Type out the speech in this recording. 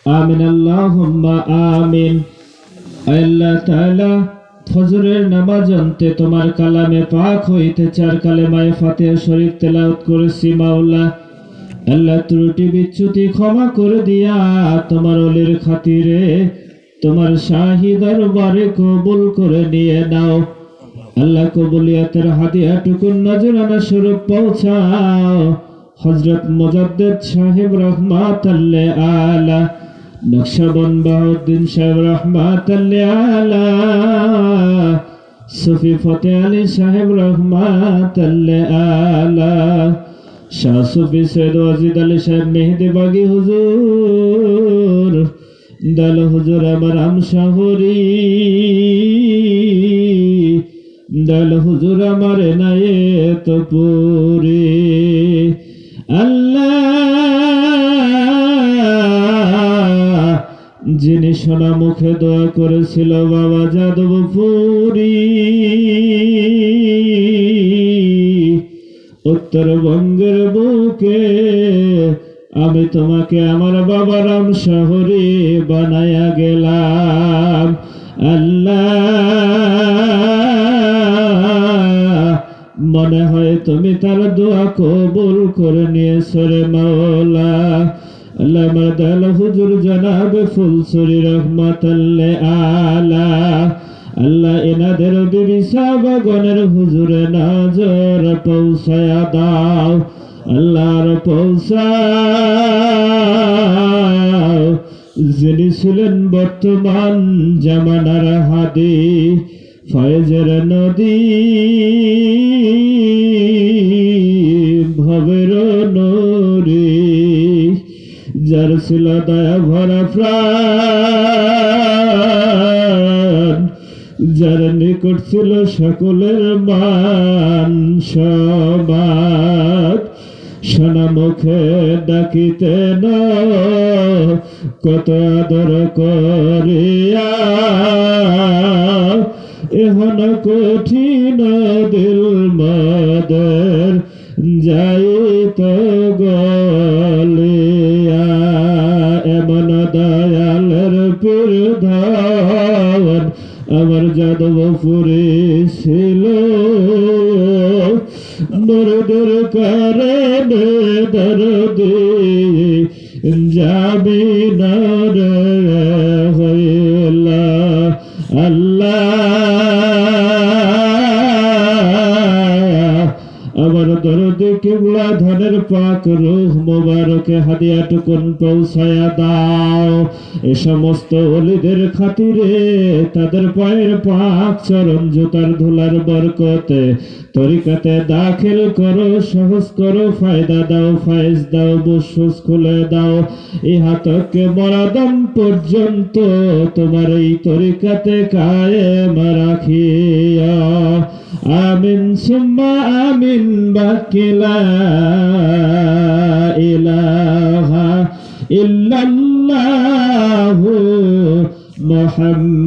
আমিন আল্লাহুম্মা আমিন। আল্লাহ তাআলা ফজরের নামাজ অন্তে তোমার কালামে পাক হইতে 4 কালেমায়ে ফাতিহা শরীফ তেলাওয়াত করেছি মাওলা। আল্লাহ ত্রুটি বিচ্যুতি ক্ষমা করে দিয়া তোমার ওলির খাতিরে তোমার শাহী দরবারে কবুল করে নিয়ে নাও। আল্লাহ কবুলিয়াতের হাদিয়াটুকু নজরানা স্বরূপ পৌঁছাও হযরত মুজাদ্দিদ সাহেব রহমাতুল্লাহ আলা, নকশবন্দ বাহাউদ্দিন সাহেব রহমাতুল্লাহ আলা, সুফি ফতেহ আলী সাহেব রহমাতুল্লাহ আলা, শাহ সুফি সৈয়দ ওয়াজিদ আলী সাহেব মেহেদি বাগী হুজুর, দাল হুজুর আমার আমশাহরি, দাল হুজুর আমার এনায়েত পুরি। আল্লাহ যিনি সোনা মুখে দোয়া করেছিল বাবা যাদবপুরি, উত্তরবঙ্গের বুকে আমি তোমাকে আমার বাবার আমশাহরি বানায়া গেলাম। আল্লাহ মনে হয় তুমি তার দোয়া কবুল করে নিয়েছো রে মাওলা। আল্লাহ আমার দয়াল হুজুর জনাব ফুলসুরি রহমাতুল্লাহ আলা, আল্লাহ এনাদের বিবি সাহাবাগণের হুজুরে নজর পৌঁছায়া দাও, আল্লাহর পৌঁছাও। যিনি ছিলেন বর্তমান জামানার হাদি ফয়েজের নদী, ভবের নূরি, যার ছিল দয়া ভরা প্রাণ, যার নিকট ছিল সকলের মান সম্মান, সোনা মুখে ডাকিতেন কত আদর করিয়া, এহন কঠিন দিল মদের যাইত গলিয়া। এমন দয়ালের পীর ধন আমার যাদবপুরে ছিল, দরদের কারণে দরদে যাবি না রে হইলা। আল্লাহ আমার দরদে কিবলা ধনের পাক রূহ মুবারকে হাদিয়াটুকুন পৌঁছায়া দাও। এ সমস্ত ওলিদের খাতিরে তাদের পায়ের পাক চরণ জুতার ধুলার বরকতে তরিকাতে দাখিল করো, সহজ করো, ফায়দা দাও, ফায়েজ দাও, বুসুস খুলে দাও। ইহাতকে মরাদম পর্যন্ত তোমার এই তরিকাতে কায়েম রাখিয়া। আমিন সুম্মা আমিন। বাকি লা ইলাহা ইল্লাল্লাহু মুহাম্মাদুর